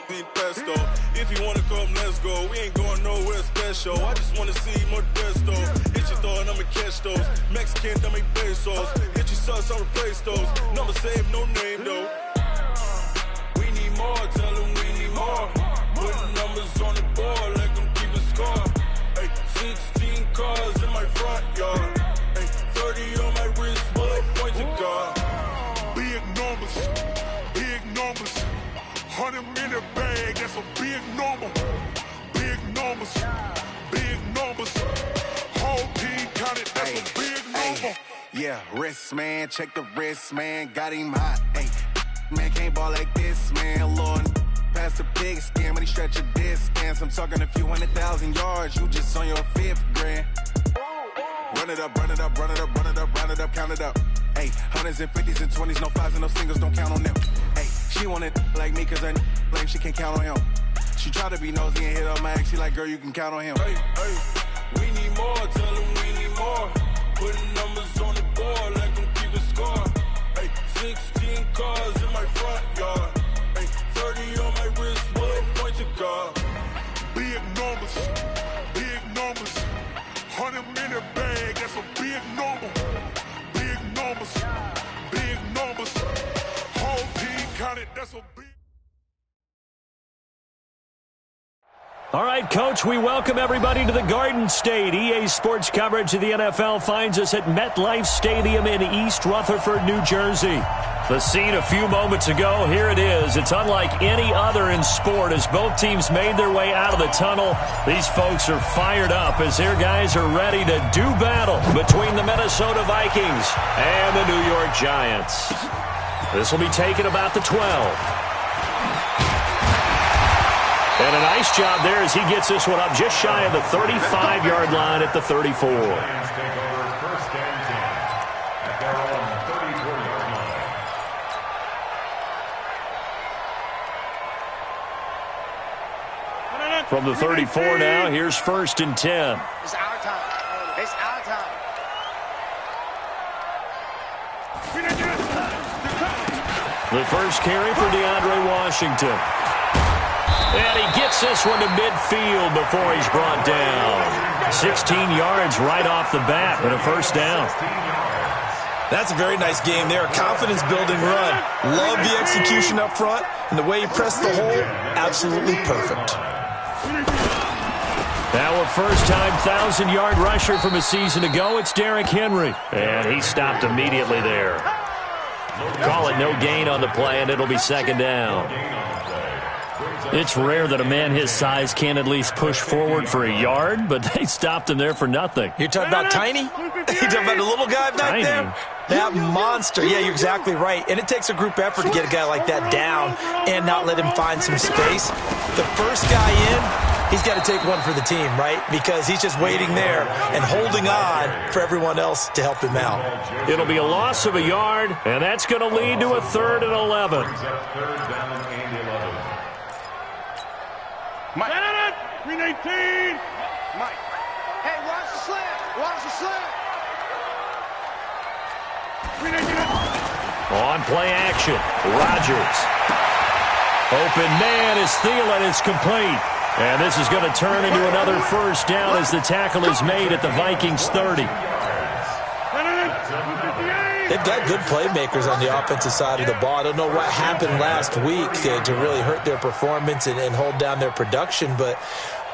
Pesto. If you wanna come, let's go. We ain't going nowhere special. I just wanna see Modesto. Hit your thought, I'ma catch those. Mexican, I make pesos. Hit your sus, I'll replace those. Number save, no name though. We need more, tell them we need more. Putting numbers on the board, like them keep a score. Ay, 16 cars in my front yard. Ay, 30 on my wrist, bullet point to God. Big numbers, big numbers. 100 minute bag, that's a big number. Big numbers, big numbers. Whole team counted, that's a big number. Yeah, wrist man, check the wrist man, got him hot. Ay, man can't ball like this, man. Lord, past the pig skin when he stretch a distance. I'm talking a few 100,000 yards, you just on your 5th grand. Run it up, run it up, run it up, run it up, run it up, count it up. Ay, hundreds and 50s and 20s, no 5s and no singles, don't count on them. Ay, she want it like me cause her blame, she can't count on him. She try to be nosy and hit up my ex, she like, girl, you can count on him. Hey, hey, we need more, tell them we need more. Putting numbers on the board, like them keep a score. Hey, 16 cars in my front yard. Hey, 30 on my wrist, bullet point to God. Big numbers, big numbers. 100 minute bag, that's a big number. Big numbers, big numbers. Whole team counted, that's a big. All right, Coach, we welcome everybody to the Garden State. EA Sports coverage of the NFL finds us at MetLife Stadium in East Rutherford, New Jersey. The scene a few moments ago, here it is. It's unlike any other in sport as both teams made their way out of the tunnel. These folks are fired up as their guys are ready to do battle between the Minnesota Vikings and the New York Giants. This will be taken about the 12. And a nice job there as he gets this one up just shy of the 35-yard line at the 34. From the 34 now, here's 1st and 10. It's our time. It's our time. The first carry for DeAndre Washington. And he gets this one to midfield before he's brought down. 16 yards right off the bat and a 1st down. That's a very nice game there. Confidence-building run. Love the execution up front. And the way he pressed the hole, absolutely perfect. Now a first-time 1,000-yard rusher from a season ago, it's Derrick Henry. And he stopped immediately there. Call it no gain on the play, and it'll be 2nd down. It's rare that a man his size can at least push forward for a yard, but they stopped him there for nothing. You're talking about tiny? You're talking about the little guy back there? That monster. Yeah, you're exactly right. And it takes a group effort to get a guy like that down and not let him find some space. The first guy in, he's got to take one for the team, right? Because he's just waiting there and holding on for everyone else to help him out. It'll be a loss of a yard, and that's going to lead to a 3rd and 11. Mike. 319. Mike. Hey, watch the slant. Watch the slant. 319. On play action, Rodgers. Open man is Thielen. It's complete. And this is going to turn into another 1st down as the tackle is made at the Vikings 30. They've got good playmakers on the offensive side of the ball. I don't know what happened last week to really hurt their performance and hold down their production, but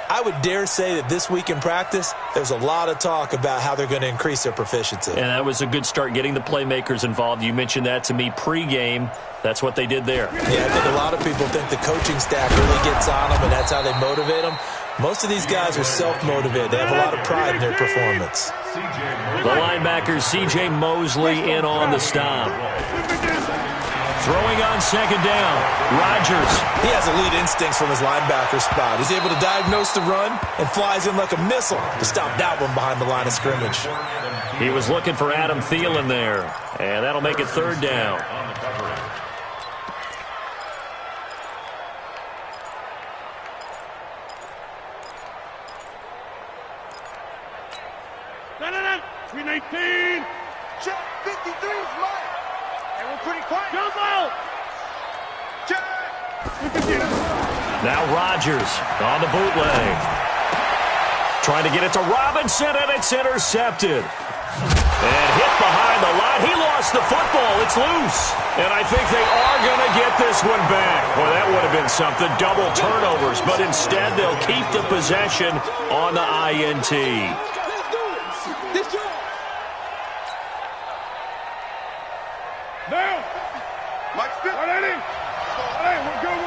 I would dare say that this week in practice, there's a lot of talk about how they're going to increase their proficiency. And that was a good start, getting the playmakers involved. You mentioned that to me pregame. That's what they did there. Yeah, I think a lot of people think the coaching staff really gets on them, and that's how they motivate them. Most of these guys are self-motivated. They have a lot of pride in their performance. The linebacker, C.J. Mosley, in on the stop. Throwing on 2nd down, Rodgers. He has elite instincts from his linebacker spot. He's able to diagnose the run and flies in like a missile to stop that one behind the line of scrimmage. He was looking for Adam Thielen there, and that'll make it 3rd down. No. 319. Check 53's Mike. And we're pretty quiet. Jumbo. Check. Now Rodgers on the bootleg. Trying to get it to Robinson, and it's intercepted. And hit behind the line. He lost the football. It's loose. And I think they are going to get this one back. Well, that would have been something. Double turnovers. But instead, they'll keep the possession on the INT. Now. Mike Smith. We're good.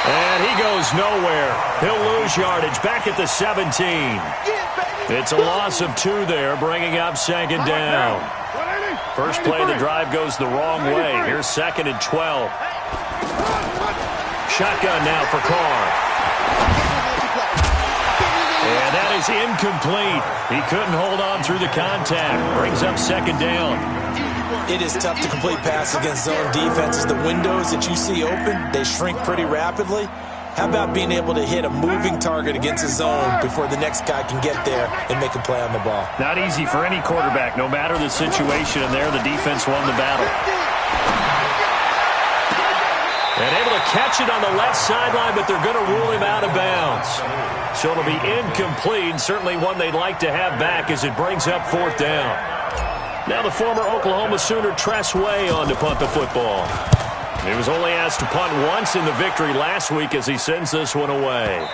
And he goes nowhere. He'll lose yardage back at the 17. It's a loss of 2 there, bringing up second down. First play of the drive goes the wrong way. Here's 2nd and 12. Shotgun now for Carr. And that is incomplete. He couldn't hold on through the contact. Brings up second down. It is tough to complete passes against zone defenses. The windows that you see open, they shrink pretty rapidly. How about being able to hit a moving target against a zone before the next guy can get there and make a play on the ball? Not easy for any quarterback, no matter the situation, and there the defense won the battle. And able to catch it on the left sideline, but they're going to rule him out of bounds. So it'll be incomplete, certainly one they'd like to have back as it brings up 4th down. Now the former Oklahoma Sooner Tress Way on to punt the football. He was only asked to punt once in the victory last week as he sends this one away.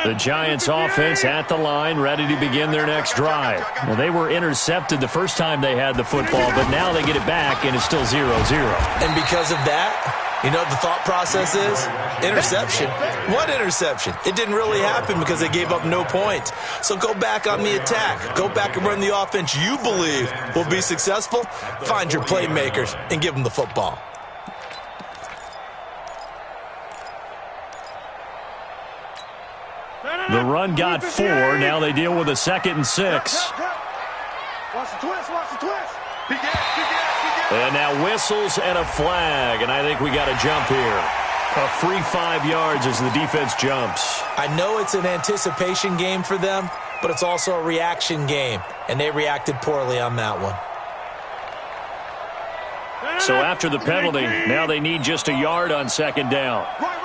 The Giants offense at the line, ready to begin their next drive. Well, they were intercepted the first time they had the football, but now they get it back, and it's still 0-0. And because of that, you know what the thought process is? Interception. What interception? It didn't really happen because they gave up no points. So go back on the attack. Go back and run the offense you believe will be successful. Find your playmakers and give them the football. The run got 4. Now they deal with a 2nd and 6. Watch the twist. And now whistles and a flag. And I think we got a jump here. A free 5 yards as the defense jumps. I know it's an anticipation game for them, but it's also a reaction game. And they reacted poorly on that one. So after the penalty, now they need just a yard on 2nd down. Right.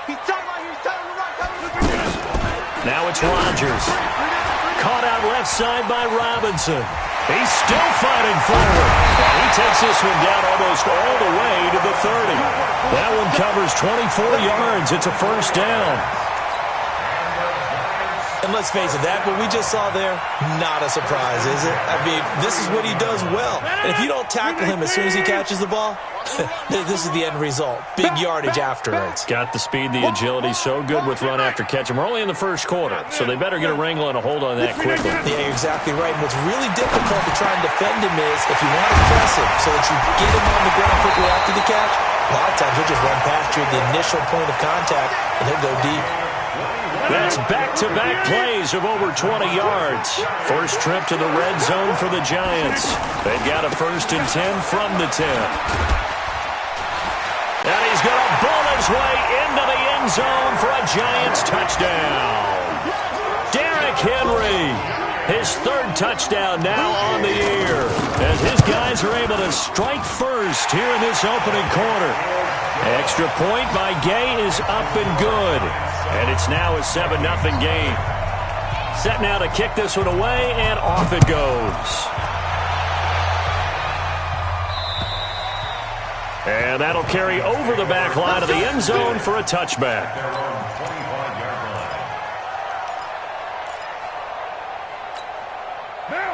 He's tight right here. He's tight on the right. Now it's Rodgers. Caught out left side by Robinson. He's still fighting forward. He takes this one down almost all the way to the 30. That one covers 24 yards. It's a first down. And let's face it, that what we just saw there, not a surprise, is it? I mean, this is what he does well. And if you don't tackle him as soon as he catches the ball, this is the end result. Big yardage afterwards. Got the speed, the agility, so good with run after catch. And we're only in the first quarter, so they better get a wrangle and a hold on that quickly. Yeah, you're exactly right. And what's really difficult to try and defend him is if you want to press him so that you get him on the ground quickly after the catch, a lot of times he'll just run past you at the initial point of contact, and he'll go deep. That's back-to-back plays of over 20 yards. First trip to the red zone for the Giants. They've got a 1st and 10 from the 10. And he's going to ball his way into the end zone for a Giants touchdown. Derrick Henry, his 3rd touchdown now on the year, as his guys are able to strike first here in this opening quarter. Extra point by Gay is up and good. And it's now a 7-0 game. Set now to kick this one away, and off it goes. And that'll carry over the back line of the end zone for a touchback.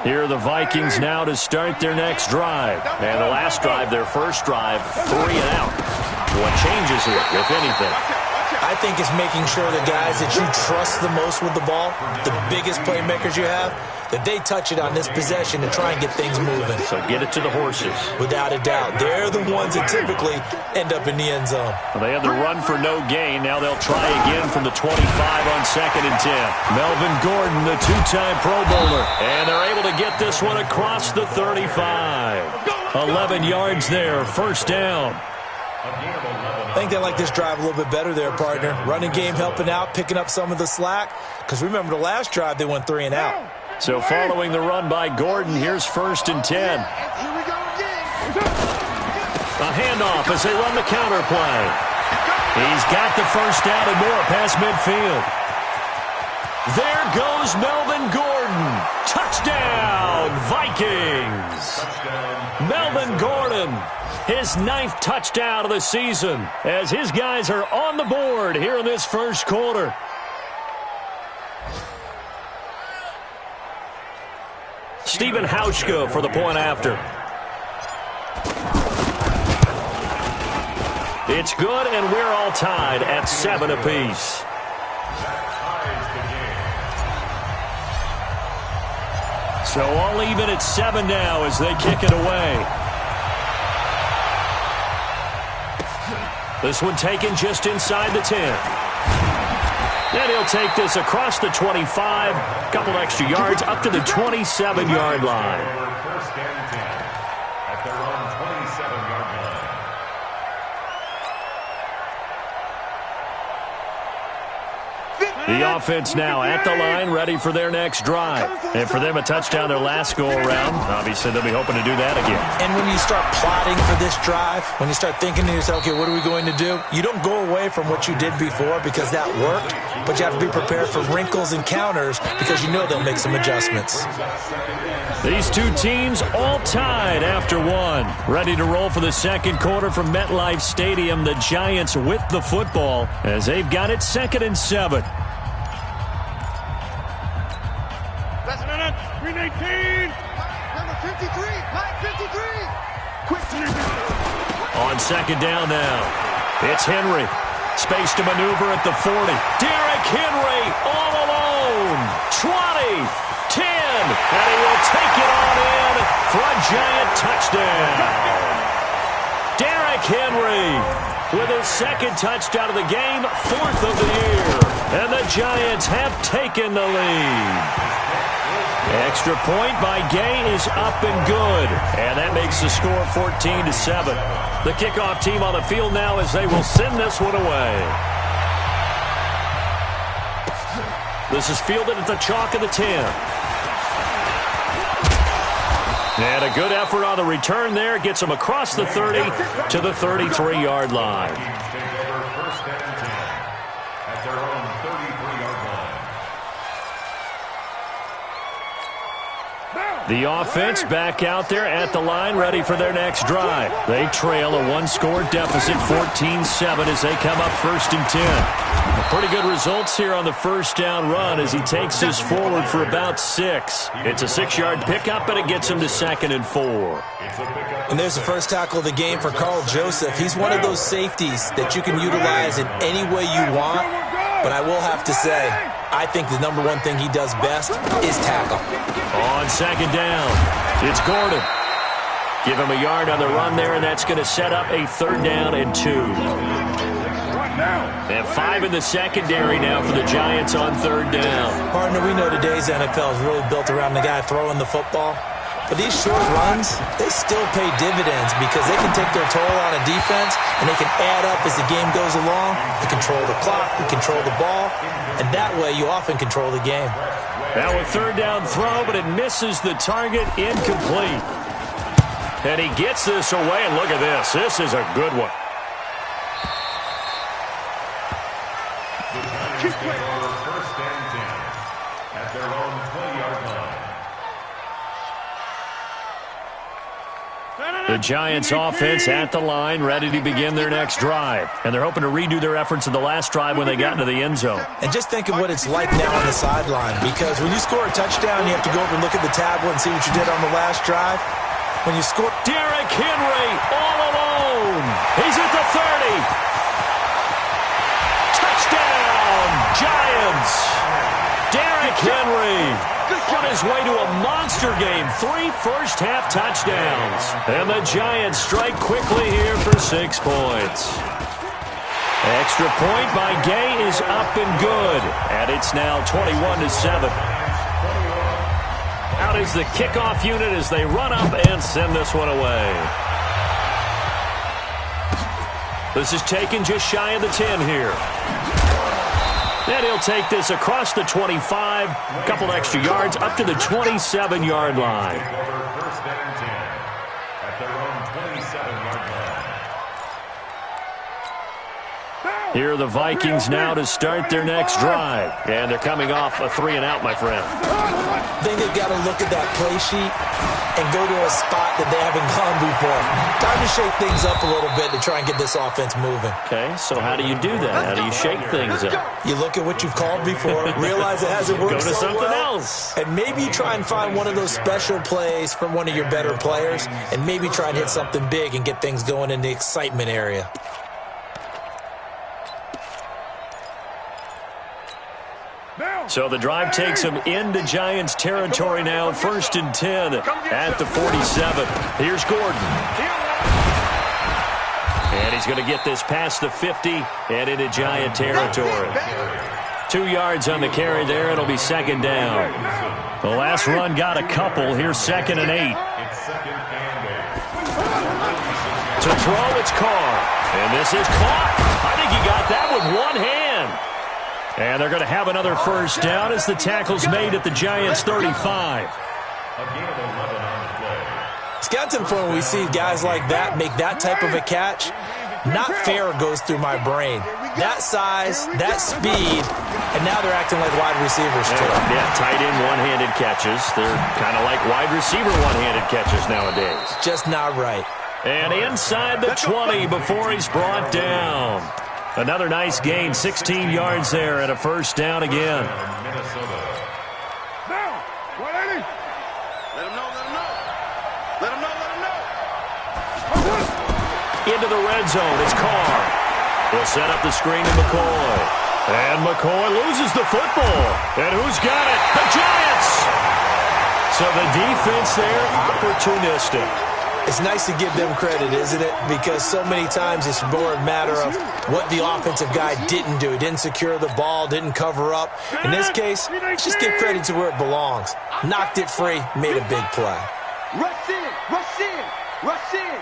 Here are the Vikings now to start their next drive. And the last drive, their first drive, 3 and out. What changes here, if anything? I think it's making sure the guys that you trust the most with the ball, the biggest playmakers you have, that they touch it on this possession to try and get things moving. So get it to the horses. Without a doubt. They're the ones that typically end up in the end zone. Well, they had the run for no gain. Now they'll try again from the 25 on 2nd and 10. Melvin Gordon, the two-time Pro Bowler. And they're able to get this one across the 35. 11 yards there, first down. I think they like this drive a little bit better there, partner. Running game helping out, picking up some of the slack. Because remember the last drive, they went 3 and out. So following the run by Gordon, here's 1st and 10. Here we go again. A handoff as they run the counter play. He's got the first down and more past midfield. There goes Melvin Gordon. Touchdown, Vikings. Melvin Gordon, his 9th touchdown of the season, as his guys are on the board here in this first quarter. Stephen Hauschka for the point after. It's good, and we're all tied at 7 apiece. So all even at 7 now as they kick it away. This one taken just inside the 10. And he'll take this across the 25, a couple extra yards, up to the 27-yard line. First and 10 at their own 27-yard line. The offense now at the line, ready for their next drive. And for them, a touchdown their last go-around. Obviously, they'll be hoping to do that again. And when you start plotting for this drive, when you start thinking to yourself, okay, what are we going to do? You don't go away from what you did before because that worked, but you have to be prepared for wrinkles and counters because you know they'll make some adjustments. These two teams all tied after 1. Ready to roll for the second quarter from MetLife Stadium. The Giants with the football as they've got it 2nd and 7. Last minute. 319. Number 53. Mike 53. Quick. On 2nd down now. It's Henry. Space to maneuver at the 40. Derrick Henry all alone. 20. 10. And he will take it on in for a Giant touchdown. Derrick Henry with his 2nd touchdown of the game, 4th of the year. And the Giants have taken the lead. Extra point by Gay is up and good. And that makes the score 14-7. The kickoff team on the field now as they will send this one away. This is fielded at the chalk of the 10. And a good effort on the return there. Gets them across the 30 to the 33-yard line. The offense back out there at the line, ready for their next drive. They trail a 1-score deficit, 14-7, as they come up 1st and 10. Pretty good results here on the first down run as he takes this forward for about 6. It's a 6-yard pickup, and it gets him to 2nd and 4. And there's the first tackle of the game for Carl Joseph. He's one of those safeties that you can utilize in any way you want. But I will have to say, I think the number one thing he does best is tackle. On 2nd down, it's Gordon. Give him a yard on the run there, and that's going to set up a 3rd down and 2. And 5 in the secondary now for the Giants on 3rd down. Partner, we know today's NFL is really built around the guy throwing the football. But these short runs, they still pay dividends because they can take their toll on a defense and they can add up as the game goes along. They control the clock, they control the ball, and that way you often control the game. Now a 3rd down throw, but it misses the target, incomplete. And he gets this away, and look at this. This is a good one. First and 10 at their own 20-yard line. The Giants offense at the line, ready to begin their next drive. And they're hoping to redo their efforts of the last drive when they got into the end zone. And just think of what it's like now on the sideline, because when you score a touchdown, you have to go over and look at the tablet and see what you did on the last drive. When you score... Derrick Henry all alone. He's at the 30. Touchdown, Giants. Derrick Henry on his way to a monster game. 3 first-half touchdowns. And the Giants strike quickly here for 6 points. Extra point by Gay is up and good. And it's now 21-7. Out is the kickoff unit as they run up and send this one away. This is taken just shy of the 10 here. And he'll take this across the 25, a couple extra yards, up to the 27-yard line. First and 10 at their own 27-yard line. Here are the Vikings now to start their next drive. And they're coming off a 3-and-out, my friend. I think they've got to look at that play sheet and go to a spot that they haven't gone before. Time to shake things up a little bit to try and get this offense moving. Okay, so how do you do that? How do you shake things up? You look at what you've called before, realize it hasn't worked Go to so something well, else. and maybe you try and find one of those special plays from one of your better players, and maybe try and hit something big and get things going in the excitement area. So the drive takes them into Giants territory now. 1st and 10 at the 47. Here's Gordon. And he's going to get this past the 50 and into Giant territory. 2 yards on the carry there. It'll be 2nd down. The last run got a couple. Here's 2nd and 8. To throw, it's Carr. And this is caught. I think he got that with one hand. And they're going to have another first down as the tackle's made at the Giants' 35. It's got to the point where we see guys like that make that type of a catch. Not fair goes through my brain. That size, that speed, and now they're acting like wide receivers too. Yeah, tight end one-handed catches. They're kind of like wide receiver one-handed catches nowadays. Just not right. And inside the 20 before he's brought down. Another nice gain, 16 yards there and a first down again. Let him know. Let him know. Into the red zone, it's Carr. He'll set up the screen to McCoy. And McCoy loses the football. And who's got it? The Giants! So the defense there, opportunistic. It's nice to give them credit, isn't it? Because so many times it's more a matter of what the offensive guy didn't do. He didn't secure the ball, didn't cover up. In this case, just give credit to where it belongs. Knocked it free, made a big play. Rush in, rush in, rush in.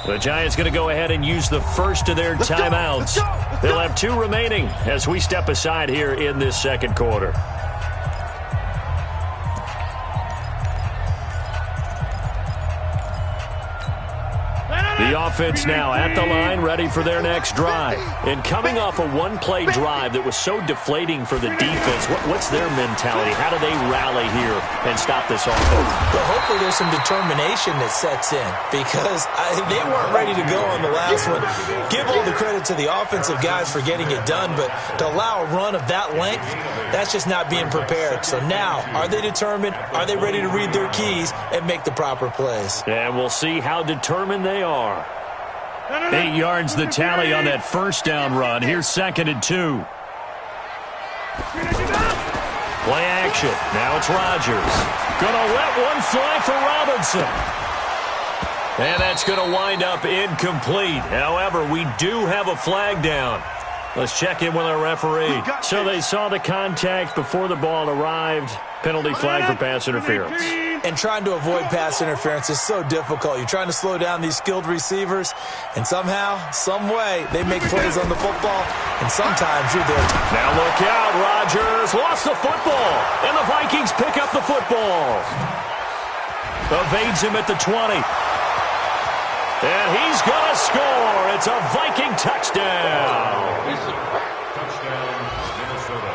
The Giants going to go ahead and use the first of their timeouts. They'll have 2 remaining as we step aside here in this second quarter. The offense now at the line, ready for their next drive. And coming off a one-play drive that was so deflating for the defense, what's their mentality? How do they rally here and stop this offense? Well, hopefully there's some determination that sets in because they weren't ready to go on the last one. Give all the credit to the offensive guys for getting it done, but to allow a run of that length, that's just not being prepared. So now, are they determined? Are they ready to read their keys and make the proper plays? And we'll see how determined they are. 8 yards the tally on that first down run. Here's 2nd and 2. Play action. Now it's Rodgers. Gonna let one fly for Robinson. And that's gonna wind up incomplete. However, we do have a flag down. Let's check in with our referee. So they saw the contact before the ball arrived. Penalty flag for pass interference. And trying to avoid pass interference is so difficult. You're trying to slow down these skilled receivers, and somehow, some way, they make plays on the football, and sometimes you're there. Now look out, Rodgers lost the football, and the Vikings pick up the football. Evades him at the 20. And he's going to score. It's a Viking touchdown. Touchdown, Minnesota.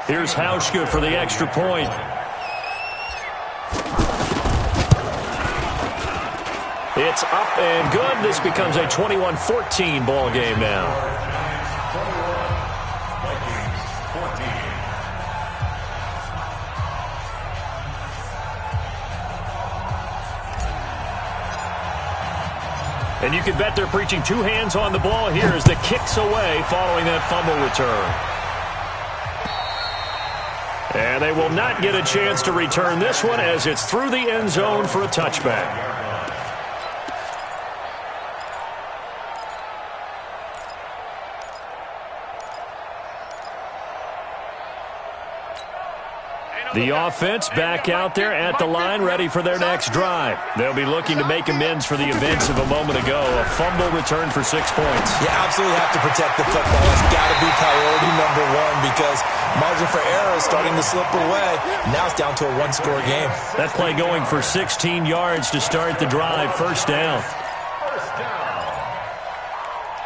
Here's Hauschka for the extra point. It's up and good. This becomes a 21-14 ball game now. And you can bet they're preaching two hands on the ball here as the kick's away following that fumble return. And they will not get a chance to return this one as it's through the end zone for a touchback. The offense back out there at the line, ready for their next drive. They'll be looking to make amends for the events of a moment ago. A fumble return for 6 points. You absolutely have to protect the football. It's got to be priority number one because margin for error is starting to slip away. Now it's down to a one-score game. That play going for 16 yards to start the drive. First down. First down.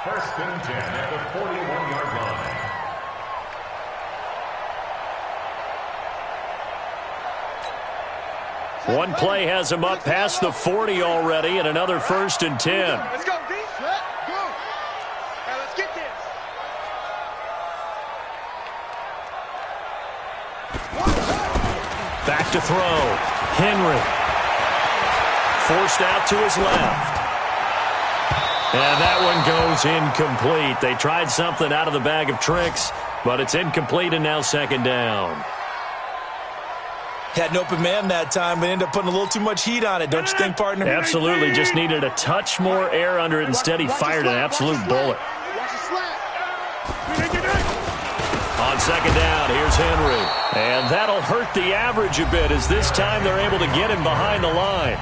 First and 10 at the 41-yard line. One play has him up past the 40 already, and another first and 10. Let's go, D. Go. Now let's get this. Back to throw. Henry. Forced out to his left. And that one goes incomplete. They tried something out of the bag of tricks, but it's incomplete and now second down. Had an open man that time, but ended up putting a little too much heat on it, don't you think, partner? Absolutely. Just needed a touch more air under it. Instead, he fired an absolute bullet. On second down, here's Henry. And that'll hurt the average a bit as this time they're able to get him behind the line.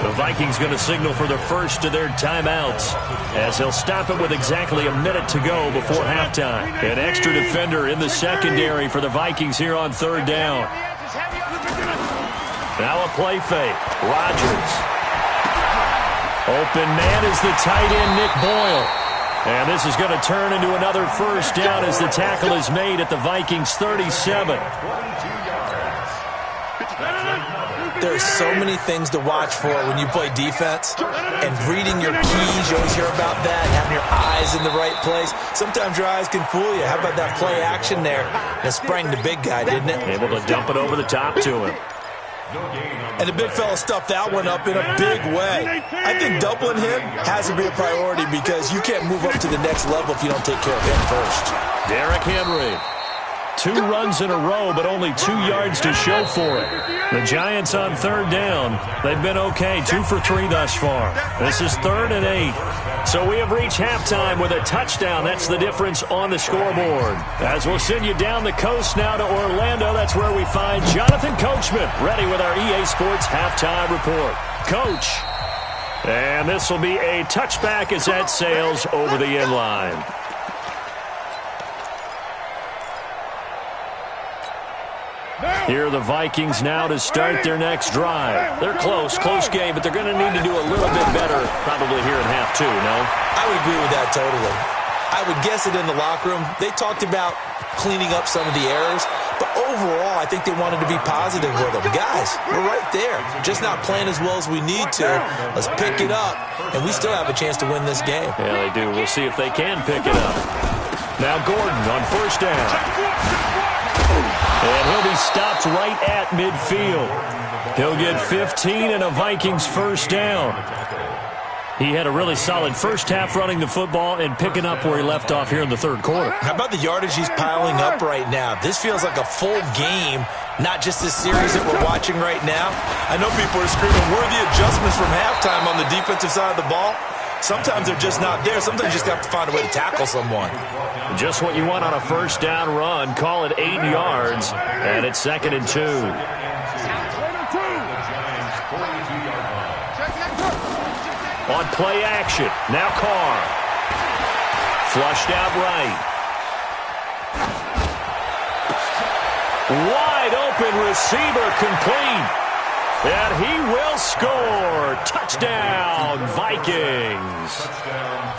The Vikings going to signal for the first of their timeouts as they'll stop it with exactly a minute to go before halftime. An extra defender in the secondary for the Vikings here on third down. Now a play fake. Rodgers. Open man is the tight end, Nick Boyle. And this is going to turn into another first down as the tackle is made at the Vikings 37. There's so many things to watch for when you play defense. And reading your keys, you always hear about that. Having your eyes in the right place. Sometimes your eyes can fool you. How about that play action there? That sprang the big guy, didn't it? Able to dump it over the top to him. And the big fella stuffed that one up in a big way. I think doubling him has to be a priority because you can't move up to the next level if you don't take care of him first. Derrick Henry. 2 runs in a row, but only 2 yards to show for it. The Giants on third down. They've been okay, 2 for 3 thus far. This is 3rd and 8. So we have reached halftime with a touchdown. That's the difference on the scoreboard. As we'll send you down the coast now to Orlando, that's where we find Jonathan Coachman, ready with our EA Sports halftime report. Coach. And this will be a touchback as that sails over the end line. Here are the Vikings now to start their next drive. They're close game, but they're going to need to do a little bit better probably here in half 2, no? I would agree with that totally. I would guess it in the locker room. They talked about cleaning up some of the errors, but overall, I think they wanted to be positive with them. Guys, we're right there. Just not playing as well as we need to. Let's pick it up, and we still have a chance to win this game. Yeah, they do. We'll see if they can pick it up. Now Gordon on first down. And he'll be stopped right at midfield. He'll get 15 and a Vikings first down. He had a really solid first half running the football and picking up where he left off here in the third quarter. How about the yardage he's piling up right now? This feels like a full game, not just this series that we're watching right now. I know people are screaming, where are the adjustments from halftime on the defensive side of the ball? Sometimes they're just not there. Sometimes you just have to find a way to tackle someone. Just what you want on a first down run. Call it 8 yards, and it's 2nd and 2. On play action, now Carr. Flushed out right. Wide open receiver complete. And he will score. Touchdown, Vikings.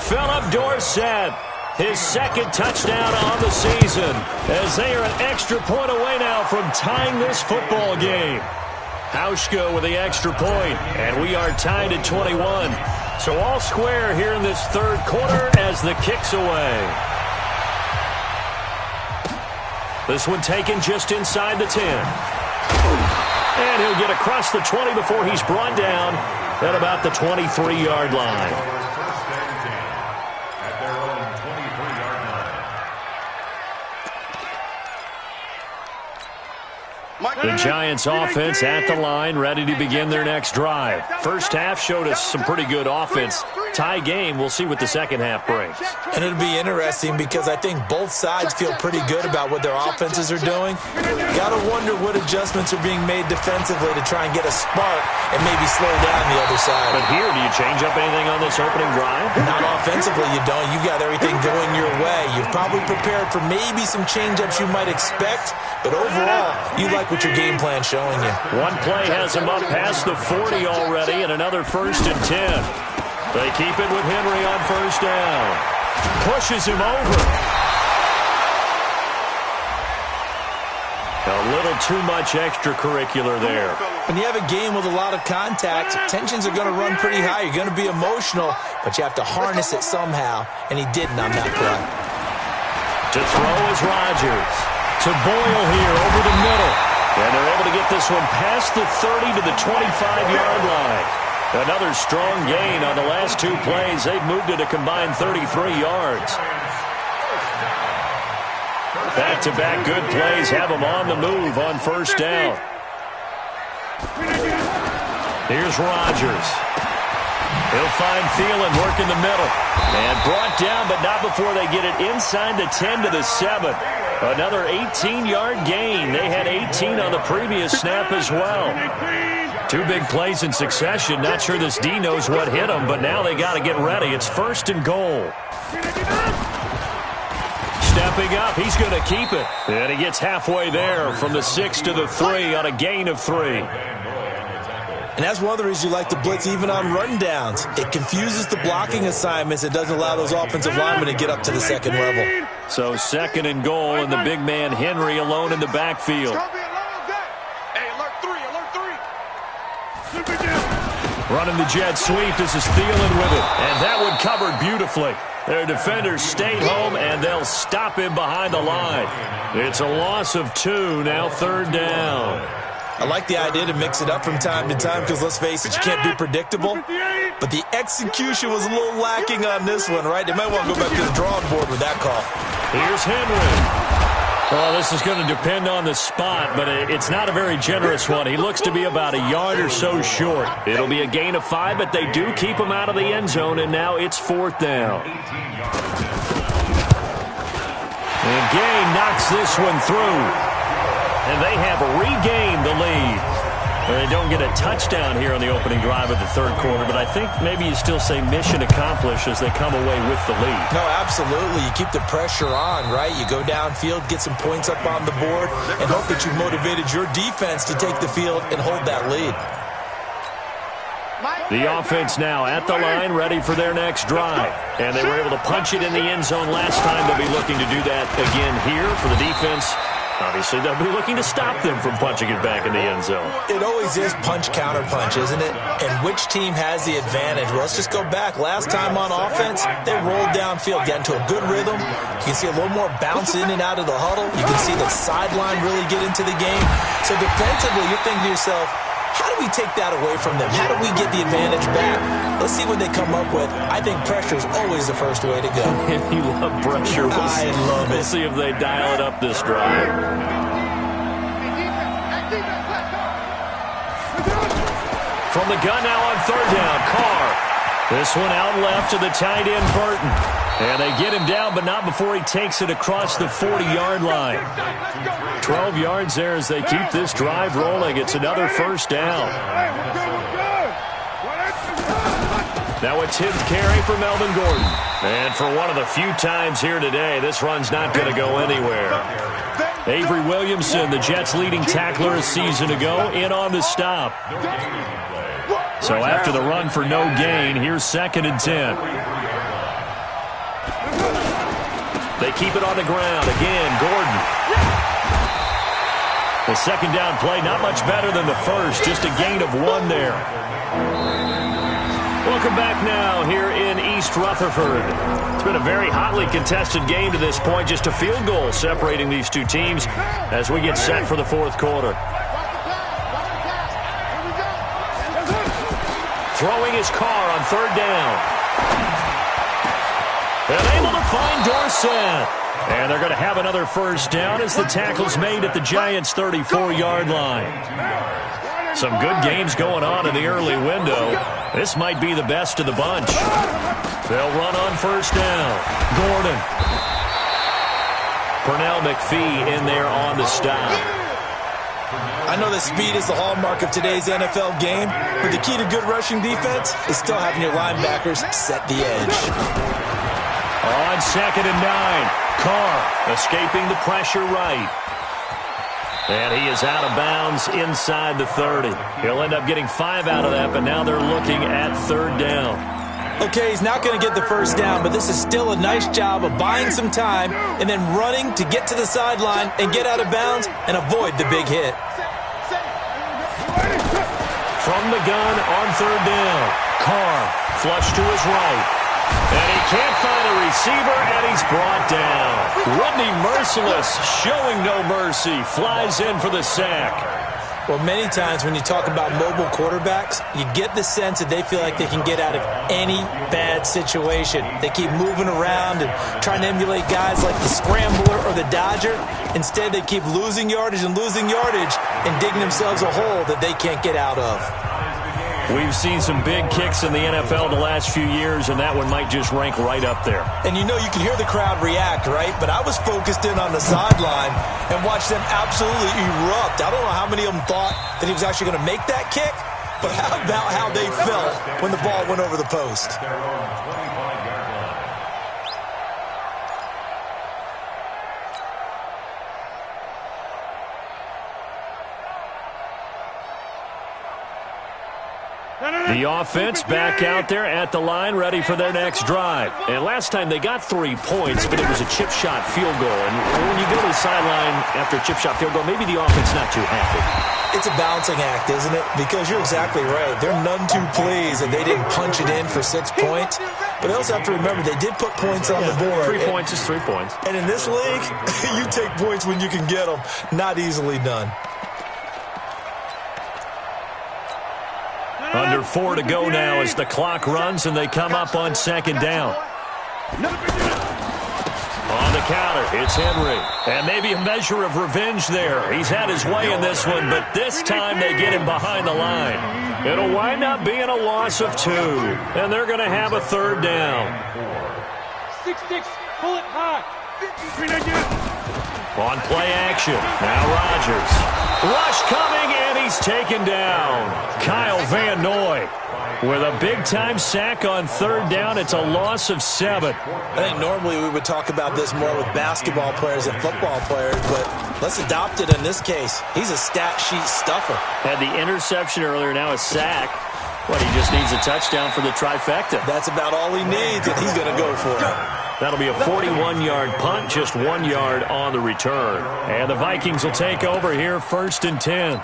Philip Dorsett, his 2nd touchdown on the season, as they are an extra point away now from tying this football game. Hauschka with the extra point, and we are tied at 21. So all square here in this third quarter as the kick's away. This one taken just inside the 10. And he'll get across the 20 before he's brought down at about the 23-yard line. The Giants offense at the line, ready to begin their next drive. First half showed us some pretty good offense. Tie game, we'll see what the second half brings. And it'll be interesting because I think both sides feel pretty good about what their offenses are doing. Got to wonder what adjustments are being made defensively to try and get a spark and maybe slow down the other side. But here, do you change up anything on this opening drive? Not offensively, you don't. You've got everything going your way. You've probably prepared for maybe some change-ups you might expect, but overall, you like what your game plan showing you. One play has him up past the 40 already, and another 1st and 10. They keep it with Henry on first down. Pushes him over. A little too much extracurricular there. When you have a game with a lot of contact, tensions are going to run pretty high. You're going to be emotional, but you have to harness it somehow, and he didn't on that play. To throw is Rodgers. To Boyle here over the middle. And they're able to get this one past the 30 to the 25-yard line. Another strong gain on the last two plays. They've moved it a combined 33 yards. Back-to-back good plays have them on the move on first down. Here's Rodgers. He'll find Thielen working the middle. And brought down, but not before they get it inside the 10 to the 7. Another 18-yard gain. They had 18 on the previous snap as well. Two big plays in succession. Not sure this D knows what hit him, but now they got to get ready. It's 1st and goal. Stepping up, he's going to keep it. And he gets halfway there from the 6 to the 3 on a gain of 3. And that's one of the reasons you like to blitz even on rundowns. It confuses the blocking assignments. It doesn't allow those offensive linemen to get up to the second level. So 2nd and goal, and the big man Henry alone in the backfield. Running the jet sweep. This is Thielen with it. And that one covered beautifully. Their defenders stayed home, and they'll stop him behind the line. It's a loss of 2, now 3rd down. I like the idea to mix it up from time to time because, let's face it, you can't be predictable. But the execution was a little lacking on this one, right? They might want to go back to the drawing board with that call. Here's Henry. Well, this is going to depend on the spot, but it's not a very generous one. He looks to be about a yard or so short. It'll be a gain of 5, but they do keep him out of the end zone, and now it's 4th down. And Gay knocks this one through. And they have regained the lead. They don't get a touchdown here on the opening drive of the third quarter, but I think maybe you still say mission accomplished as they come away with the lead. No, absolutely. You keep the pressure on, right? You go downfield, get some points up on the board, and hope that you've motivated your defense to take the field and hold that lead. The offense now at the line, ready for their next drive. And they were able to punch it in the end zone last time. They'll be looking to do that again here for the defense. Obviously, they'll be looking to stop them from punching it back in the end zone. It always is punch-counter-punch, isn't it? And which team has the advantage? Well, let's just go back. Last time on offense, they rolled downfield, got into a good rhythm. You can see a little more bounce in and out of the huddle. You can see the sideline really get into the game. So defensively, you're thinking to yourself, how do we take that away from them? How do we get the advantage back? Let's see what they come up with. I think pressure is always the first way to go. You love pressure. I love it. We'll see if they dial it up this drive. From the gun now on 3rd down, Carr. This one out left to the tight end, Burton. And they get him down, but not before he takes it across the 40-yard line. 12 yards there as they keep this drive rolling. It's another 1st down. Now a 10th carry for Melvin Gordon. And for one of the few times here today, this run's not going to go anywhere. Avery Williamson, the Jets' leading tackler a season ago, in on the stop. So after the run for no gain, here's 2nd and 10. They keep it on the ground. Again, Gordon. The second down play, not much better than the first, just a gain of 1 there. Welcome back now here in East Rutherford. It's been a very hotly contested game to this point, just a field goal separating these two teams as we get set for the fourth quarter. Throwing his car on third down. And able to find Dorsett. And they're going to have another first down as the tackle's made at the Giants' 34-yard line. Some good games going on in the early window. This might be the best of the bunch. They'll run on first down. Gordon. Pernell McPhee in there on the stop. I know that speed is the hallmark of today's NFL game, but the key to good rushing defense is still having your linebackers set the edge. On 2nd and 9, Carr escaping the pressure right. And he is out of bounds inside the 30. He'll end up getting 5 out of that, but now they're looking at third down. Okay, he's not going to get the first down, but this is still a nice job of buying some time and then running to get to the sideline and get out of bounds and avoid the big hit. From the gun on third down, Carr flush to his right. And he can't find a receiver, and he's brought down. Rodney Merciless, showing no mercy, flies in for the sack. Well, many times when you talk about mobile quarterbacks, you get the sense that they feel like they can get out of any bad situation. They keep moving around and trying to emulate guys like the Scrambler or the Dodger. Instead, they keep losing yardage and digging themselves a hole that they can't get out of. We've seen some big kicks in the NFL the last few years, and that one might just rank right up there. And you know, you can hear the crowd react, right? But I was focused in on the sideline and watched them absolutely erupt. I don't know how many of them thought that he was actually going to make that kick, but how about how they felt when the ball went over the post? The offense back out there at the line, ready for their next drive. And last time they got 3 points, but it was a chip shot field goal. And when you go to the sideline after a chip shot field goal, maybe the offense not too happy. It's a balancing act, isn't it? Because you're exactly right. They're none too pleased that they didn't punch it in for 6 points. But they also have to remember they did put points on the board. 3 points is 3 points. And in this league, you take points when you can get them. Not easily done. Under 4 to go now as the clock runs and they come up on second down. On the counter, it's Henry. And maybe a measure of revenge there. He's had his way in this one, but this time they get him behind the line. It'll wind up being a loss of 2. And they're going to have a third down. 6-6, pull it high. On play action, now Rodgers. Rush coming, and he's taken down. Kyle Van Noy with a big-time sack on third down. It's a loss of 7. I think normally we would talk about this more with basketball players and football players, but let's adopt it in this case. He's a stat sheet stuffer. Had the interception earlier, now a sack. What, he just needs a touchdown for the trifecta. That's about all he needs, and he's going to go for it. That'll be a 41-yard punt, just 1 yard on the return. And the Vikings will take over here, 1st and 10.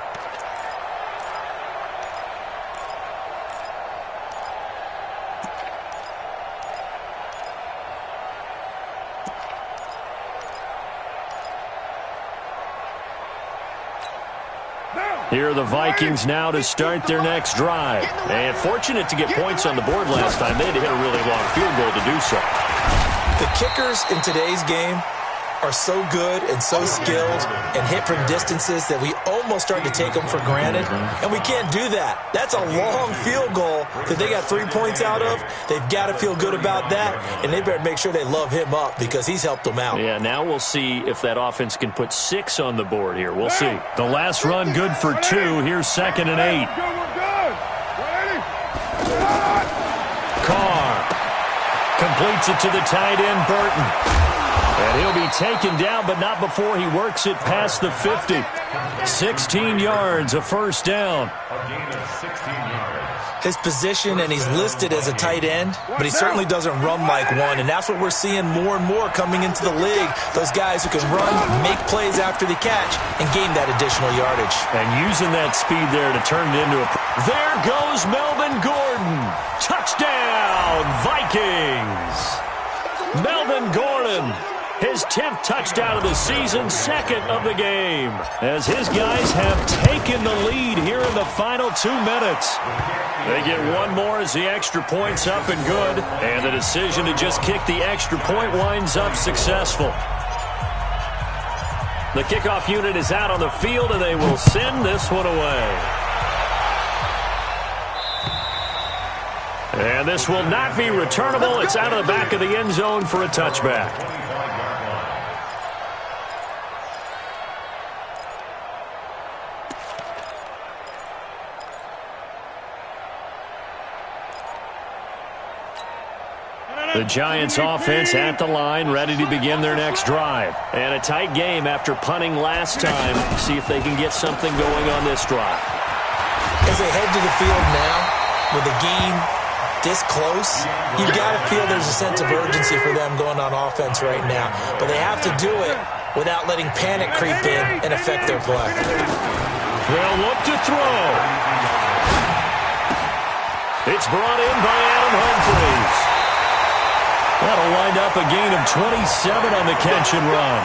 Here are the Vikings now to start their next drive. And fortunate to get points on the board last time. They had to hit a really long field goal to do so. The kickers in today's game are so good and so skilled and hit from distances that we almost start to take them for granted. And we can't do that. That's a long field goal that they got 3 points out of. They've got to feel good about that, and they better make sure they love him up because he's helped them out. Yeah, now we'll see if that offense can put 6 on the board here. We'll see. The last run good for 2. Here's 2nd and 8. Carr completes it to the tight end, Burton. And he'll be taken down, but not before he works it past the 50. 16 yards, a first down. A gain of 16 yards. His position, and he's listed as a tight end, but he certainly doesn't run like one, and that's what we're seeing more and more coming into the league. Those guys who can run, make plays after the catch, and gain that additional yardage. And using that speed there to turn it into a... There goes Melvin Gordon. Touchdown, Vikings. Melvin Gordon. His 10th touchdown of the season, second of the game, as his guys have taken the lead here in the final 2 minutes. They get one more as the extra point's up and good, and the decision to just kick the extra point winds up successful. The kickoff unit is out on the field, and they will send this one away. And this will not be returnable. It's out of the back of the end zone for a touchback. The Giants offense at the line, ready to begin their next drive. And a tight game after punting last time. See if they can get something going on this drive. As they head to the field now, with the game this close, you've got to feel there's a sense of urgency for them going on offense right now. But they have to do it without letting panic creep in and affect their play. They'll look to throw. It's brought in by Adam Humphries. That'll wind up a gain of 27 on the catch and run.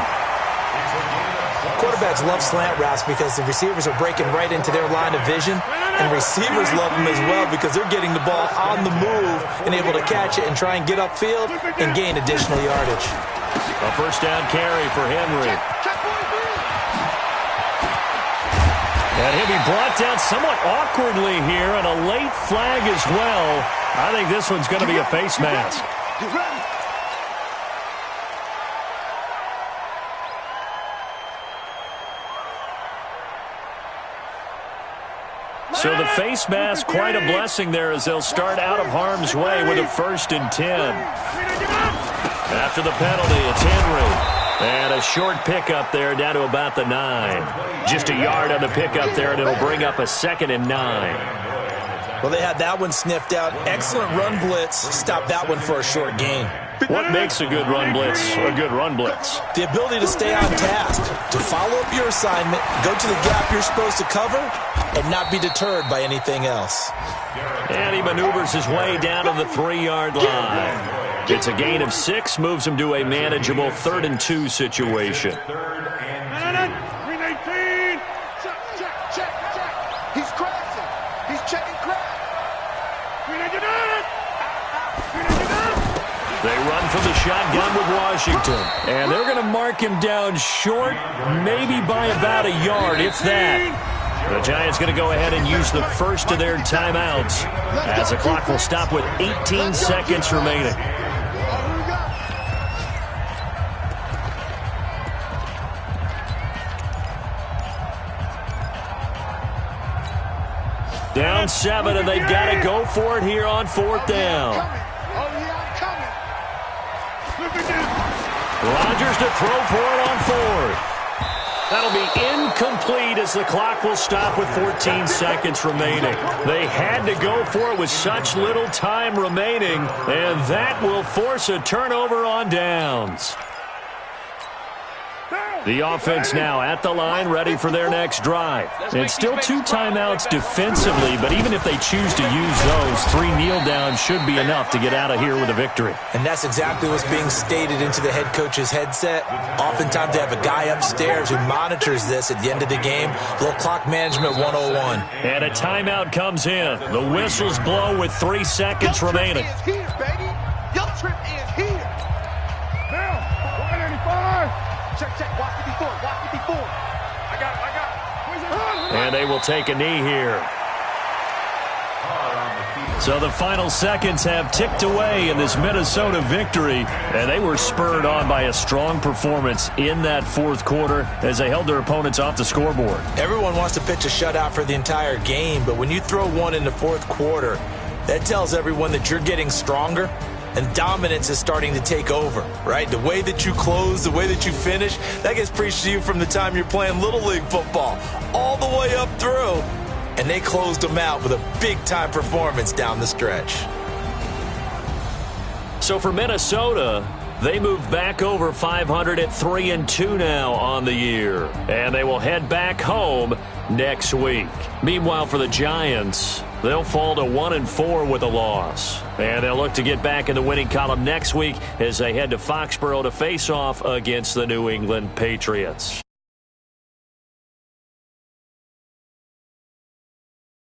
Quarterbacks love slant routes because the receivers are breaking right into their line of vision, and receivers love them as well because they're getting the ball on the move and able to catch it and try and get upfield and gain additional yardage. A first down carry for Henry. And he'll be brought down somewhat awkwardly here, and a late flag as well. I think this one's going to be a face mask. So the face mask, quite a blessing there as they'll start out of harm's way with a 1st and 10. After the penalty, it's Henry. And a short pickup there down to about the 9. Just a yard on the pickup there, and it'll bring up a 2nd and 9. Well, they had that one sniffed out. Excellent run blitz. Stop that one for a short gain. What makes a good run blitz a good run blitz? The ability to stay on task, to follow up your assignment, go to the gap you're supposed to cover, and not be deterred by anything else. And he maneuvers his way down to the 3-yard line. It's a gain of 6, moves him to a manageable 3rd and 2 situation. He's crashing. He's checking crack. They run from the shotgun with Washington. And they're going to mark him down short, maybe by about a yard, if that. The Giants going to go ahead and use the first of their timeouts as the clock will stop with 18 seconds remaining. Down 7, and they've got to go for it here on 4th down. Rodgers to throw for it on 4th. That'll be incomplete as the clock will stop with 14 seconds remaining. They had to go for it with such little time remaining, and that will force a turnover on downs. The offense now at the line, ready for their next drive. It's still 2 timeouts defensively, but even if they choose to use those, 3 kneel downs should be enough to get out of here with a victory. And that's exactly what's being stated into the head coach's headset. Oftentimes they have a guy upstairs who monitors this at the end of the game. Little clock management 101. And a timeout comes in. The whistles blow with 3 seconds remaining. Your trip is here. Now, 185. Check. Watch 54. Watch 54. I got it. And they will take a knee here. So the final seconds have ticked away in this Minnesota victory, and they were spurred on by a strong performance in that 4th quarter as they held their opponents off the scoreboard. Everyone wants to pitch a shutout for the entire game, but when you throw one in the 4th quarter, that tells everyone that you're getting stronger and dominance is starting to take over, right? The way that you close, the way that you finish, that gets preached to you from the time you're playing Little League football all the way up through. And they closed them out with a big-time performance down the stretch. So for Minnesota, they move back over 500 at 3-2 now on the year. And they will head back home next week. Meanwhile, for the Giants, they'll fall to 1-4 with a loss. And they'll look to get back in the winning column next week as they head to Foxborough to face off against the New England Patriots.